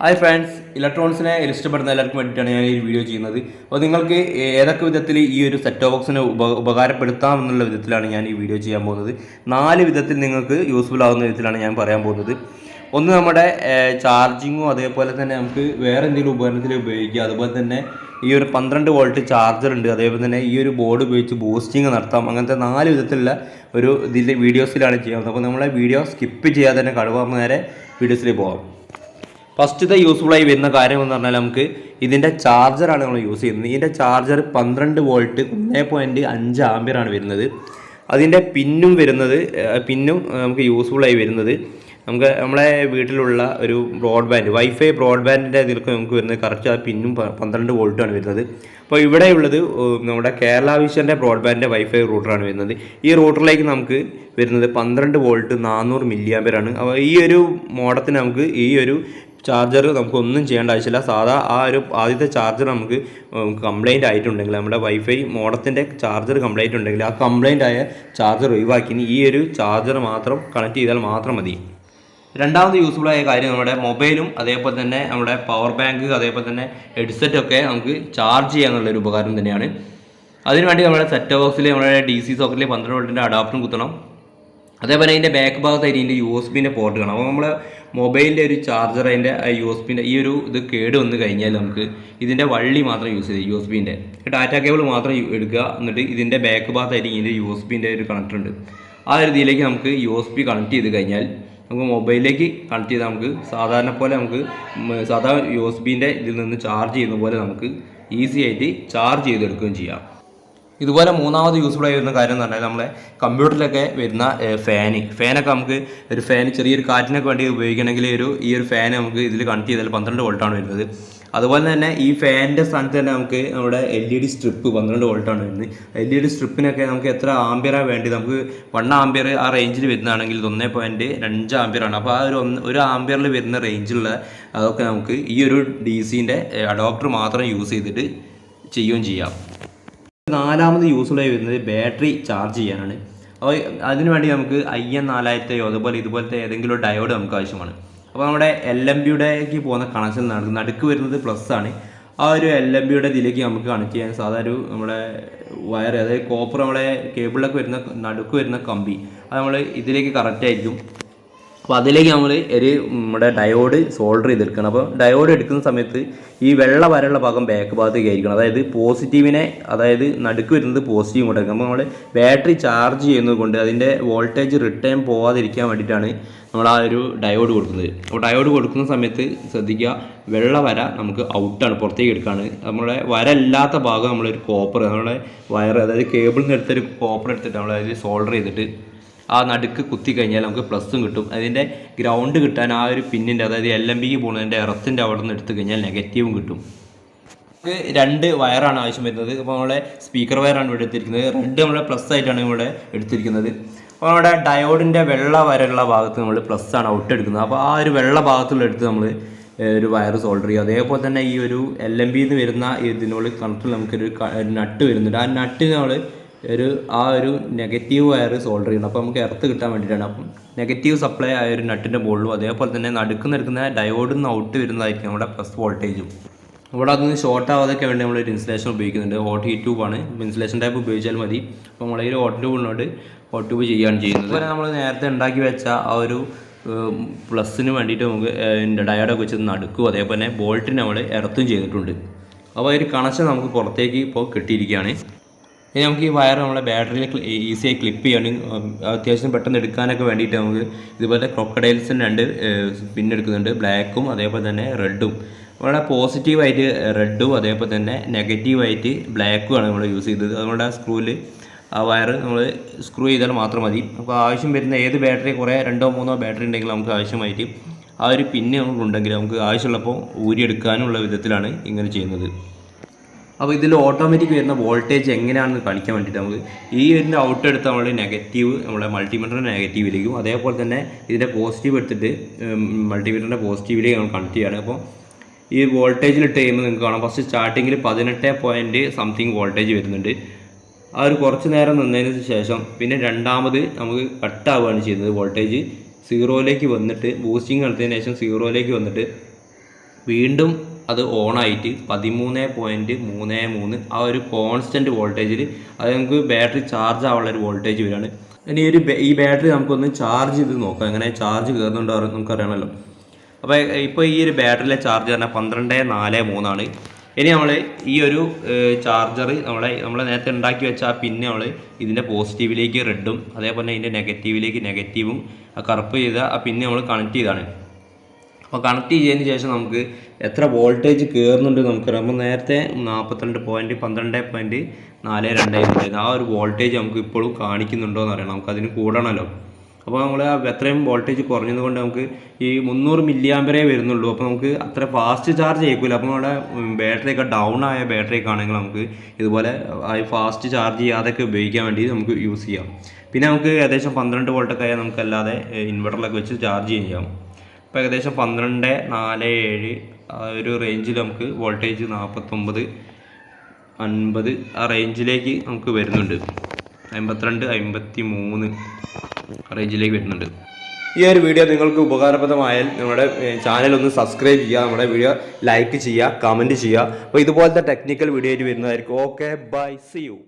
Hi friends, ഇലക്ട്രോണിക്സിനെ ഇഷ്ടപ്പെടുന്ന എല്ലാവർക്കും വേണ്ടിയിട്ടാണ് ഞാൻ ഈ വീഡിയോ ചെയ്യുന്നത്. അപ്പോൾ നിങ്ങൾക്ക് ഏതൊക്കെ വിധത്തിൽ ഈ ഒരു സെറ്റ് ടോപ്പ് ബോക്സിനെ ഉപകാരപ്പെടുത്താം എന്നുള്ള വിധത്തിലാണ് ഞാൻ ഈ വീഡിയോ ചെയ്യാൻ പോകുന്നത്. 4 വിധത്തിൽ നിങ്ങൾക്ക് യൂസ്ഫുൾ ആകുന്ന വിധത്തിലാണ് ഞാൻ പറയാൻ പോകുന്നത്. ഒന്ന്, നമ്മുടെ ചാർജിങ്ങും അതേപോലെ തന്നെ നമുക്ക് വേറെ എന്തെങ്കിലും ഉപകരണത്തിൽ ഉപയോഗിക്കുക. അതുപോലെ തന്നെ ഈ ഒരു 12 വോൾട്ട് ചാർജർ ഉണ്ട്. അതേപോലെ തന്നെ ഈ ഒരു ബോർഡ് ഉപയോഗിച്ച് ബൂസ്റ്റിംഗ് നടത്താം. അങ്ങനത്തെ 4 വിധത്തിലുള്ള ഒരു ഇതിൻ്റെ വീഡിയോസിലാണ് ചെയ്യുന്നത്. അപ്പോൾ നമ്മളെ വീഡിയോ സ്കിപ്പ് ചെയ്യാതെ തന്നെ കടുവാ നേരെ വീഡിയോസിലേക്ക് പോകാം. ഫസ്റ്റത്തെ യൂസ്ഫുള്ളായി വരുന്ന കാര്യം എന്ന് പറഞ്ഞാൽ നമുക്ക് ഇതിൻ്റെ ചാർജറാണ് നമ്മൾ യൂസ് ചെയ്യുന്നത്. ഇതിൻ്റെ ചാർജർ 12 വോൾട്ട് 1.5 ആമ്പിയറാണ് വരുന്നത്. അതിൻ്റെ പിന്നും നമുക്ക് യൂസ്ഫുള്ളായി വരുന്നത് നമ്മളെ വീട്ടിലുള്ള ഒരു ബ്രോഡ്ബാൻഡ് വൈഫൈ ബ്രോഡ്ബാൻഡിൻ്റെ ഇതിലൊക്കെ നമുക്ക് വരുന്നത് കറക്റ്റ് ആ പിന്നും 12 വോൾട്ടാണ് വരുന്നത്. അപ്പോൾ ഇവിടെയുള്ളത് നമ്മുടെ കേരള വിഷൻ്റെ ബ്രോഡ്ബാൻഡിൻ്റെ വൈഫൈ റൂട്ടറാണ് വരുന്നത്. ഈ റൂട്ടറിലേക്ക് നമുക്ക് വരുന്നത് 12 വോൾട്ട് 400 മില്ലി ആമ്പിയറാണ്. അപ്പോൾ ഈ ഒരു മോഡത്തിന് നമുക്ക് ഈ ഒരു ചാർജർ നമുക്കൊന്നും ചെയ്യേണ്ട ആവശ്യമില്ല. സാധാ ആ ഒരു ആദ്യത്തെ ചാർജർ നമുക്ക് കംപ്ലൈൻറ്റ് ആയിട്ടുണ്ടെങ്കിൽ, നമ്മുടെ വൈഫൈ മോഡത്തിൻ്റെ ചാർജർ കംപ്ലൈൻറ്റ് ഉണ്ടെങ്കിൽ ആ കംപ്ലൈൻ്റ് ആയ ചാർജർ ഒഴിവാക്കി ഈ ഒരു ചാർജർ മാത്രം കണക്ട് ചെയ്താൽ മാത്രം മതി. രണ്ടാമത് യൂസ്ഫുള്ളായ കാര്യം നമ്മുടെ മൊബൈലും അതേപോലെ തന്നെ നമ്മുടെ പവർ ബാങ്ക് അതേപോലെ തന്നെ ഹെഡ്സെറ്റൊക്കെ നമുക്ക് ചാർജ് ചെയ്യാനുള്ളൊരു ഉപകാരം തന്നെയാണ്. അതിനുവേണ്ടി നമ്മുടെ സെറ്റ് ബോക്സിൽ നമ്മുടെ DC സോക്കറ്റിൽ 12 വോൾട്ടിൻ്റെ അഡാപ്റ്ററും കുത്തണം. അതേപോലെ അതിൻ്റെ ബാക്ക് ഭാഗത്തായിട്ട് ഇതിൻ്റെ USB പോർട്ട് കാണാം. അപ്പോൾ നമ്മൾ മൊബൈലിൻ്റെ ഒരു ചാർജർ അതിൻ്റെ USB ഈ ഒരു ഇത് കേട് വന്ന് കഴിഞ്ഞാൽ നമുക്ക് ഇതിൻ്റെ വള്ളി മാത്രം യൂസ് ചെയ്ത് USB ഡാറ്റ കേബിൾ മാത്രം എടുക്കുക. എന്നിട്ട് ഇതിൻ്റെ ബാക്ക് ഭാഗത്തായിട്ട് ഇതിൻ്റെ USB ഒരു കണക്ടർ ഉണ്ട്. ആ ഒരു ഇതിലേക്ക് നമുക്ക് USB കണക്ട് ചെയ്ത് കഴിഞ്ഞാൽ നമുക്ക് മൊബൈലിലേക്ക് കണക്ട് ചെയ്താൽ നമുക്ക് സാധാരണ പോലെ നമുക്ക് സാധാ USB ഇതിൽ നിന്ന് ചാർജ് ചെയ്യുന്ന പോലെ നമുക്ക് ഈസി ആയിട്ട് ചാർജ് ചെയ്തെടുക്കുകയും ചെയ്യാം. ഇതുപോലെ മൂന്നാമത് യൂസ്ഫുൾ ആയി വരുന്ന കാര്യം എന്ന് പറഞ്ഞാൽ നമ്മളെ കമ്പ്യൂട്ടറിലൊക്കെ വരുന്ന ഫാനൊക്കെ നമുക്ക് ഒരു ചെറിയൊരു കാറ്റിനൊക്കെ വേണ്ടി ഉപയോഗിക്കണമെങ്കിൽ ഈ ഒരു ഫാൻ നമുക്ക് ഇതിൽ കണക്ട് ചെയ്താൽ 12 വോൾട്ടാണ് വരുന്നത്. അതുപോലെ തന്നെ ഈ ഫാനിൻ്റെ സ്ഥാനത്ത് തന്നെ നമുക്ക് നമ്മുടെ LED സ്ട്രിപ്പ് 12 വോൾട്ടാണ് വരുന്നത്. LED സ്ട്രിപ്പിനൊക്കെ നമുക്ക് എത്ര ആമ്പിയറാണ് വേണ്ടത്? നമുക്ക് 1 ആമ്പിയർ ആ റേഞ്ചിൽ വരുന്നതാണെങ്കിൽ 1.5 ആമ്പിയറാണ്. അപ്പോൾ ആ ഒരു ആമ്പിയറിൽ വരുന്ന റേഞ്ചിലുള്ള അതൊക്കെ നമുക്ക് ഈ ഒരു DC അഡോപ്റ്റർ മാത്രം യൂസ് ചെയ്തിട്ട് ചെയ്യുകയും ചെയ്യാം. നാലാമത് യൂസ്ഫുള്ളായി വരുന്നത് ബാറ്ററി ചാർജ് ചെയ്യാനാണ്. അപ്പോൾ അതിനുവേണ്ടി നമുക്ക് IN4000 ഇതുപോലത്തെ ഏതെങ്കിലും ഒരു ഡയോഡ് നമുക്ക് ആവശ്യമാണ്. അപ്പോൾ നമ്മുടെ LMBയുടേക്ക് പോകുന്ന കണക്ഷൻ നടുക്ക് വരുന്നത് പ്ലസ് ആണ്. ആ ഒരു LMBയുടെ ഇതിലേക്ക് നമുക്ക് കണക്ട് ചെയ്യാൻ സാധാരണ നമ്മുടെ വയർ, അതായത് കോപ്പർ നമ്മുടെ കേബിളിലൊക്കെ വരുന്ന നടുക്ക് വരുന്ന കമ്പി അത് നമ്മൾ ഇതിലേക്ക് കറക്റ്റ് ആയിരിക്കും. അപ്പോൾ അതിലേക്ക് നമ്മൾ നമ്മുടെ ഡയോഡ് സോൾഡർ ചെയ്തെടുക്കണം. അപ്പോൾ ഡയോഡ് എടുക്കുന്ന സമയത്ത് ഈ വെള്ള വരയുള്ള ഭാഗം ബാക്ക് ഭാഗത്തേക്ക് ആയിരിക്കണം. അതായത് നടുക്ക് വരുന്നത് പോസിറ്റീവ് കൊണ്ടായിരിക്കും. അപ്പോൾ നമ്മൾ ബാറ്ററി ചാർജ് ചെയ്യുന്നത് കൊണ്ട് അതിൻ്റെ വോൾട്ടേജ് റിട്ടേൺ പോകാതിരിക്കാൻ വേണ്ടിയിട്ടാണ് നമ്മൾ ആ ഒരു ഡയോഡ് കൊടുക്കുന്നത്. അപ്പോൾ ഡയോഡ് കൊടുക്കുന്ന സമയത്ത് ശ്രദ്ധിക്കുക, വെള്ള വര നമുക്ക് ഔട്ടാണ്, പുറത്തേക്ക് എടുക്കുകയാണ്. നമ്മുടെ വര ഇല്ലാത്ത ഭാഗം നമ്മളൊരു കോപ്പർ, നമ്മുടെ വയർ അതായത് കേബിളിൽ നിന്ന് എടുത്തൊരു കോപ്പർ എടുത്തിട്ട് നമ്മളതിൽ സോൾഡർ ചെയ്തിട്ട് ആ നടുക്ക് കുത്തി കഴിഞ്ഞാൽ നമുക്ക് പ്ലസ്സും കിട്ടും. അതിൻ്റെ ഗ്രൗണ്ട് കിട്ടാൻ ആ ഒരു പിന്നിൻ്റെ അതായത് LMBക്ക് പോകുന്നതിൻ്റെ എറത്തിൻ്റെ അവിടെ നിന്ന് എടുത്തു കഴിഞ്ഞാൽ നെഗറ്റീവും കിട്ടും. നമുക്ക് 2 വയറാണ് ആവശ്യം വരുന്നത്. അപ്പോൾ നമ്മുടെ സ്പീക്കർ വയറാണ് ഇവിടെ എടുത്തിരിക്കുന്നത്. റെഡ് നമ്മുടെ പ്ലസ് ആയിട്ടാണ് ഇവിടെ എടുത്തിരിക്കുന്നത്. അപ്പോൾ നമ്മുടെ ഡയോഡിൻ്റെ വെള്ള വരയുള്ള ഭാഗത്ത് നമ്മൾ പ്ലസ് ആണ് ഔട്ട് എടുക്കുന്നത്. അപ്പോൾ ആ ഒരു വെള്ള ഭാഗത്തുള്ള എടുത്ത് നമ്മൾ ഒരു വയർ സോൾഡർ ചെയ്യും. അതേപോലെ തന്നെ ഈ ഒരു LMBന്ന് വരുന്ന ഇതിനോട് കണക്റ്റിൽ നമുക്കൊരു നട്ട് വരുന്നുണ്ട്. ആ നട്ട് നമ്മൾ ആ ഒരു നെഗറ്റീവ് വയർ സോൾഡർ ചെയ്യണം. അപ്പോൾ നമുക്ക് എർത്ത് കിട്ടാൻ വേണ്ടിയിട്ടാണ്. അപ്പം നെഗറ്റീവ് സപ്ലൈ ആയ ഒരു നട്ടിൻ്റെ മുകളിലും അതേപോലെ തന്നെ നടുക്കുന്ന ഡയോഡിൽ നിന്ന് ഔട്ട് വരുന്നതായിരിക്കും നമ്മുടെ പ്ലസ് വോൾട്ടേജും. ഇവിടെ അതൊന്ന് ഷോർട്ട് ആവാതൊക്കെ വേണ്ടി നമ്മളൊരു ഇൻസുലേഷൻ ഉപയോഗിക്കുന്നുണ്ട്. ഹോട്ട് ഹീറ്റ് ട്യൂബാണ്. ഇൻസുലേഷൻ ടൈപ്പ് ഉപയോഗിച്ചാൽ മതി. അപ്പോൾ നമ്മളൊരു ഹോട്ട് ട്യൂബിനോട് ഹോട്ട് ട്യൂബ് ചെയ്യുകയാണ് ചെയ്യുന്നത്. അതുപോലെ നമ്മൾ നേരത്തെ ഉണ്ടാക്കി വെച്ച ആ ഒരു പ്ലസ്സിന് വേണ്ടിയിട്ട് നമുക്ക് ഡയോഡൊക്കെ വെച്ച് നടുക്കും അതേപോലെ ബോൾട്ടിന് നമ്മൾ എർത്തും ചെയ്തിട്ടുണ്ട്. അപ്പോൾ ഒരു കണക്ഷൻ നമുക്ക് പുറത്തേക്ക് ഇപ്പോൾ കിട്ടിയിരിക്കുകയാണ്. ഇനി നമുക്ക് ഈ വയർ നമ്മുടെ ബാറ്ററിയിൽ ഈസിയായി ക്ലിപ്പ് ചെയ്യാനും അത്യാവശ്യം പെട്ടെന്ന് എടുക്കാനൊക്കെ വേണ്ടിയിട്ട് നമുക്ക് ഇതുപോലെ ക്രൊക്കഡൈൽസിന് 2 പിന്നെടുക്കുന്നുണ്ട്, ബ്ലാക്കും അതേപോലെ തന്നെ റെഡും. നമ്മുടെ പോസിറ്റീവായിട്ട് റെഡും അതേപോലെ തന്നെ നെഗറ്റീവായിട്ട് ബ്ലാക്കുമാണ് നമ്മൾ യൂസ് ചെയ്തത്. അതുകൊണ്ട് ആ സ്ക്രൂവിൽ ആ വയർ നമ്മൾ സ്ക്രൂ ചെയ്താൽ മാത്രം മതി. അപ്പോൾ ആവശ്യം വരുന്ന ഏത് ബാറ്ററി, കുറേ 2-3 ബാറ്ററി ഉണ്ടെങ്കിൽ നമുക്ക് ആവശ്യമായിട്ട് ആ ഒരു പിന്ന് നമുക്കുണ്ടെങ്കിൽ നമുക്ക് ആവശ്യമുള്ളപ്പോൾ ഊരിയെടുക്കാനുള്ള വിധത്തിലാണ് ഇങ്ങനെ ചെയ്യുന്നത്. അപ്പോൾ ഇതിൽ ഓട്ടോമാറ്റിക് വരുന്ന വോൾട്ടേജ് എങ്ങനെയാണെന്ന് കാണിക്കാൻ വേണ്ടിയിട്ട് നമുക്ക് ഈ ഇതിൻ്റെ ഔട്ട് എടുത്ത് നമ്മൾ നെഗറ്റീവ് നമ്മുടെ മൾട്ടിമീറ്ററിൻ്റെ നെഗറ്റീവിലേക്കും അതേപോലെ തന്നെ ഇതിൻ്റെ പോസിറ്റീവ് എടുത്തിട്ട് മൾട്ടിമീറ്ററിൻ്റെ പോസിറ്റീവിലേക്ക് നമ്മൾ കണക്ട് ചെയ്യുകയാണ്. അപ്പോൾ ഈ വോൾട്ടേജിലിട്ട് കഴിയുമ്പോൾ നിങ്ങൾക്ക് കാണാം ഫസ്റ്റ് സ്റ്റാർട്ടിങ്ങിൽ 18 വോൾട്ടേജ് വരുന്നുണ്ട്. ആ ഒരു കുറച്ച് നേരം നിന്നതിന് ശേഷം പിന്നെ രണ്ടാമത് നമുക്ക് കട്ടാവുകയാണ് ചെയ്യുന്നത്. വോൾട്ടേജ് 0ലേക്ക് വന്നിട്ട് ബൂസ്റ്റിംഗ് നടത്തിയതിന് ശേഷം 0ലേക്ക് വന്നിട്ട് വീണ്ടും അത് ഓണായിട്ട് 13.33 ആ ഒരു കോൺസ്റ്റൻറ്റ് വോൾട്ടേജിൽ അത് നമുക്ക് ബാറ്ററി ചാർജ് ആവാനുള്ള ഒരു വോൾട്ടേജ് വരികയാണ്. ഇനി ഈ ബാറ്ററി നമുക്കൊന്ന് ചാർജ് ചെയ്ത് നോക്കാം, എങ്ങനെ ചാർജ് കയറുന്നുണ്ടോ നമുക്കറിയണമല്ലോ. അപ്പോൾ ഇപ്പോൾ ഈ ഒരു ബാറ്ററിയിലെ ചാർജ് പറഞ്ഞാൽ 12.43 ഇനി നമ്മൾ ഈ ഒരു ചാർജർ നമ്മൾ നേരത്തെ ഉണ്ടാക്കി വെച്ച ആ പിന്നെ നമ്മൾ ഇതിൻ്റെ പോസിറ്റീവിലേക്ക് റെഡും അതേപോലെ ഇതിൻ്റെ നെഗറ്റീവിലേക്ക് നെഗറ്റീവും ആ കറുപ്പ് ചെയ്ത ആ പിന്നെ നമ്മൾ കണക്ട് ചെയ്താണ്. അപ്പോൾ കണക്ട് ചെയ്തതിന് ശേഷം നമുക്ക് എത്ര വോൾട്ടേജ് കയറുന്നുണ്ട് നമുക്കറിയാം. അപ്പോൾ നേരത്തെ 42.12.42 ആ ഒരു വോൾട്ടേജ് നമുക്ക് ഇപ്പോഴും കാണിക്കുന്നുണ്ടോ എന്ന് അറിയണം, നമുക്കതിന് കൂടണമല്ലോ. അപ്പോൾ നമ്മൾ അത്രയും വോൾട്ടേജ് കുറഞ്ഞതുകൊണ്ട് നമുക്ക് ഈ 300 മില്ലി ആമ്പറേ വരുന്നുള്ളൂ. അപ്പോൾ നമുക്ക് അത്ര ഫാസ്റ്റ് ചാർജ് ചെയ്യിക്കില്ല. അപ്പോൾ നമ്മുടെ ബാറ്ററിയൊക്കെ ഡൗൺ ആയ ബാറ്ററിയൊക്കെ ആണെങ്കിൽ നമുക്ക് ഇതുപോലെ ഫാസ്റ്റ് ചാർജ് ചെയ്യാതൊക്കെ ഉപയോഗിക്കാൻ വേണ്ടി നമുക്ക് യൂസ് ചെയ്യാം. പിന്നെ നമുക്ക് ഏകദേശം 12 വോൾട്ടൊക്കെ ആയാൽ നമുക്ക് അല്ലാതെ ഇൻവെർട്ടറിലൊക്കെ വെച്ച് ചാർജ് ചെയ്യാം. ഇപ്പോൾ ഏകദേശം 12.47 ആ ഒരു റേഞ്ചിൽ നമുക്ക് വോൾട്ടേജ് 49, 50 ആ റേഞ്ചിലേക്ക് നമുക്ക് വരുന്നുണ്ട്. 52, 53 റേഞ്ചിലേക്ക് വരുന്നുണ്ട്. ഈ ഒരു വീഡിയോ നിങ്ങൾക്ക് ഉപകാരപ്രദമായാൽ നമ്മുടെ ചാനൽ ഒന്ന് സബ്സ്ക്രൈബ് ചെയ്യുക, നമ്മുടെ വീഡിയോ ലൈക്ക് ചെയ്യുക, കമൻറ്റ് ചെയ്യുക. അപ്പോൾ ഇതുപോലത്തെ ടെക്നിക്കൽ വീഡിയോ ആയിട്ട് വരുന്നതായിരിക്കും. Okay, bye, see U.